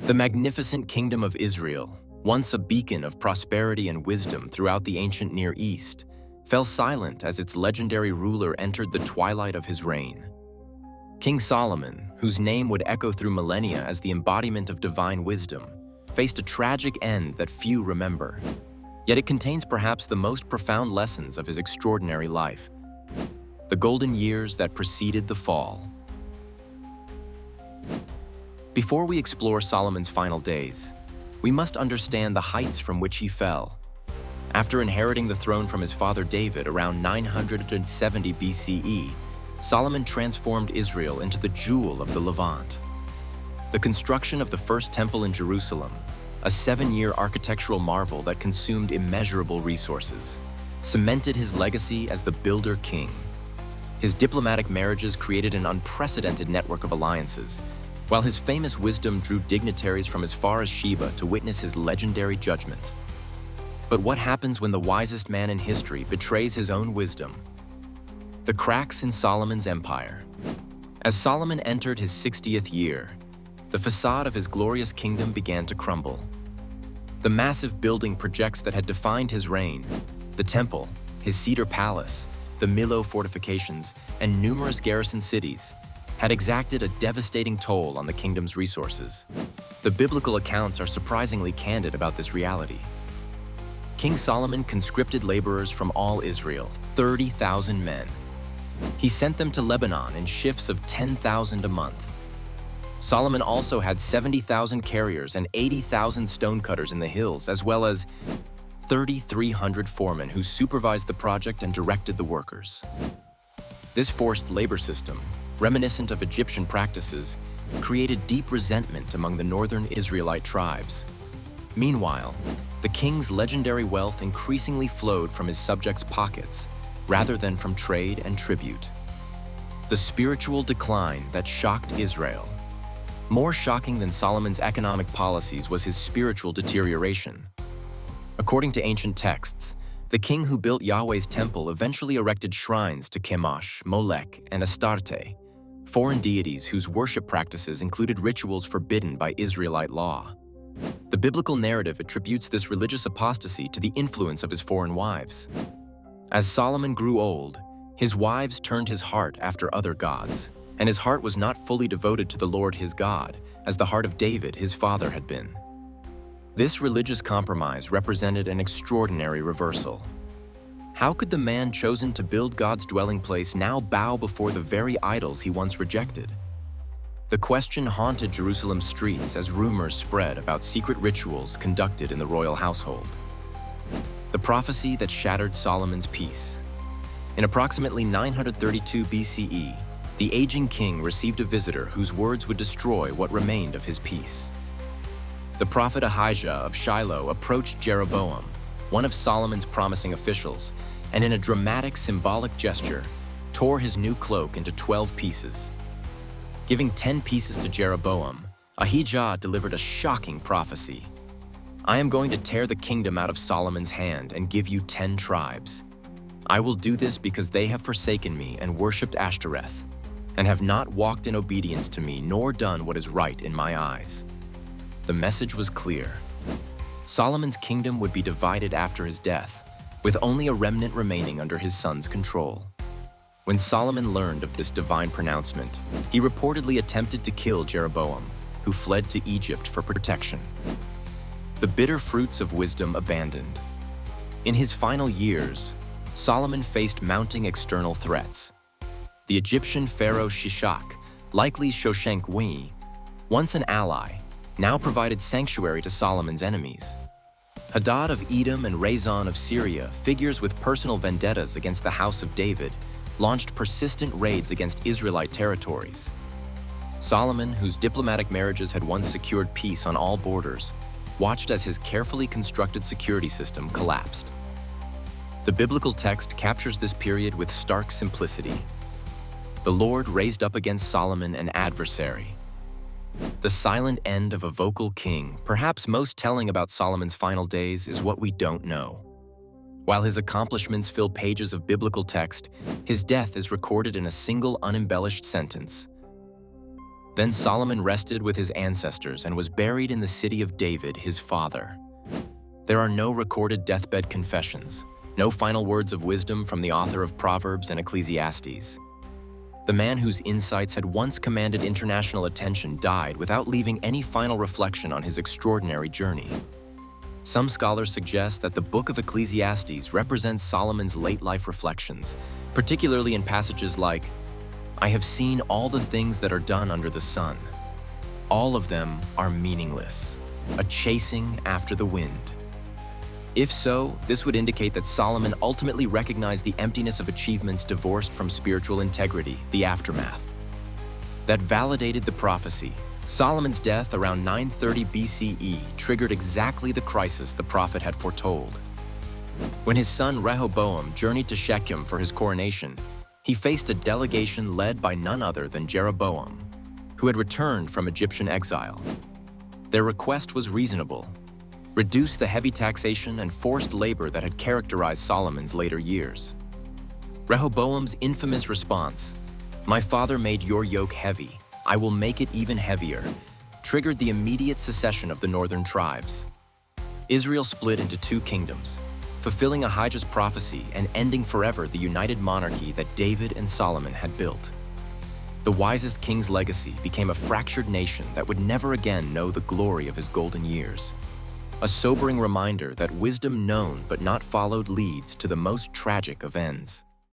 The magnificent kingdom of Israel, once a beacon of prosperity and wisdom throughout the ancient Near East, fell silent as its legendary ruler entered the twilight of his reign. King Solomon, whose name would echo through millennia as the embodiment of divine wisdom, faced a tragic end that few remember. Yet it contains perhaps the most profound lessons of his extraordinary life: the golden years that preceded the fall. Before we explore Solomon's final days, we must understand the heights from which he fell. After inheriting the throne from his father David around 970 BCE, Solomon transformed Israel into the jewel of the Levant. The construction of the first temple in Jerusalem, a 7-year architectural marvel that consumed immeasurable resources, cemented his legacy as the builder king. His diplomatic marriages created an unprecedented network of alliances, while his famous wisdom drew dignitaries from as far as Sheba to witness his legendary judgment. But what happens when the wisest man in history betrays his own wisdom? The cracks in Solomon's empire. As Solomon entered his 60th year, the facade of his glorious kingdom began to crumble. The massive building projects that had defined his reign, the temple, his cedar palace, the Millo fortifications, and numerous garrison cities, had exacted a devastating toll on the kingdom's resources. The biblical accounts are surprisingly candid about this reality. King Solomon conscripted laborers from all Israel, 30,000 men. He sent them to Lebanon in shifts of 10,000 a month. Solomon also had 70,000 carriers and 80,000 stonecutters in the hills, as well as 3,300 foremen who supervised the project and directed the workers. This forced labor system, reminiscent of Egyptian practices, created deep resentment among the northern Israelite tribes. Meanwhile, the king's legendary wealth increasingly flowed from his subjects' pockets, rather than from trade and tribute. The spiritual decline that shocked Israel. More shocking than Solomon's economic policies was his spiritual deterioration. According to ancient texts, the king who built Yahweh's temple eventually erected shrines to Chemosh, Molech, and Astarte, foreign deities whose worship practices included rituals forbidden by Israelite law. The biblical narrative attributes this religious apostasy to the influence of his foreign wives. As Solomon grew old, his wives turned his heart after other gods, and his heart was not fully devoted to the Lord his God, as the heart of David, his father, had been. This religious compromise represented an extraordinary reversal. How could the man chosen to build God's dwelling place now bow before the very idols he once rejected? The question haunted Jerusalem's streets as rumors spread about secret rituals conducted in the royal household. The prophecy that shattered Solomon's peace. In approximately 932 BCE, the aging king received a visitor whose words would destroy what remained of his peace. The prophet Ahijah of Shiloh approached Jeroboam, one of Solomon's promising officials, and in a dramatic symbolic gesture, tore his new cloak into 12 pieces. Giving 10 pieces to Jeroboam, Ahijah delivered a shocking prophecy. "I am going to tear the kingdom out of Solomon's hand and give you 10 tribes. I will do this because they have forsaken me and worshipped Ashtoreth, and have not walked in obedience to me nor done what is right in my eyes." The message was clear. Solomon's kingdom would be divided after his death, with only a remnant remaining under his son's control. When Solomon learned of this divine pronouncement, he reportedly attempted to kill Jeroboam, who fled to Egypt for protection. The bitter fruits of wisdom abandoned. In his final years, Solomon faced mounting external threats. The Egyptian pharaoh Shishak, likely Shoshenq-Wi, once an ally, now provided sanctuary to Solomon's enemies. Hadad of Edom and Rezon of Syria, figures with personal vendettas against the house of David, launched persistent raids against Israelite territories. Solomon, whose diplomatic marriages had once secured peace on all borders, watched as his carefully constructed security system collapsed. The biblical text captures this period with stark simplicity. The Lord raised up against Solomon an adversary. The silent end of a vocal king, perhaps most telling about Solomon's final days, is what we don't know. While his accomplishments fill pages of biblical text, his death is recorded in a single unembellished sentence. Then Solomon rested with his ancestors and was buried in the city of David, his father. There are no recorded deathbed confessions, no final words of wisdom from the author of Proverbs and Ecclesiastes. The man whose insights had once commanded international attention died without leaving any final reflection on his extraordinary journey. Some scholars suggest that the book of Ecclesiastes represents Solomon's late-life reflections, particularly in passages like, "I have seen all the things that are done under the sun. All of them are meaningless, a chasing after the wind." If so, this would indicate that Solomon ultimately recognized the emptiness of achievements divorced from spiritual integrity, the aftermath. That validated the prophecy. Solomon's death around 930 BCE triggered exactly the crisis the prophet had foretold. When his son Rehoboam journeyed to Shechem for his coronation, he faced a delegation led by none other than Jeroboam, who had returned from Egyptian exile. Their request was reasonable: reduce the heavy taxation and forced labor that had characterized Solomon's later years. Rehoboam's infamous response, "My father made your yoke heavy, I will make it even heavier," triggered the immediate secession of the northern tribes. Israel split into two kingdoms, fulfilling Ahijah's prophecy and ending forever the united monarchy that David and Solomon had built. The wisest king's legacy became a fractured nation that would never again know the glory of his golden years. A sobering reminder that wisdom known but not followed leads to the most tragic of ends.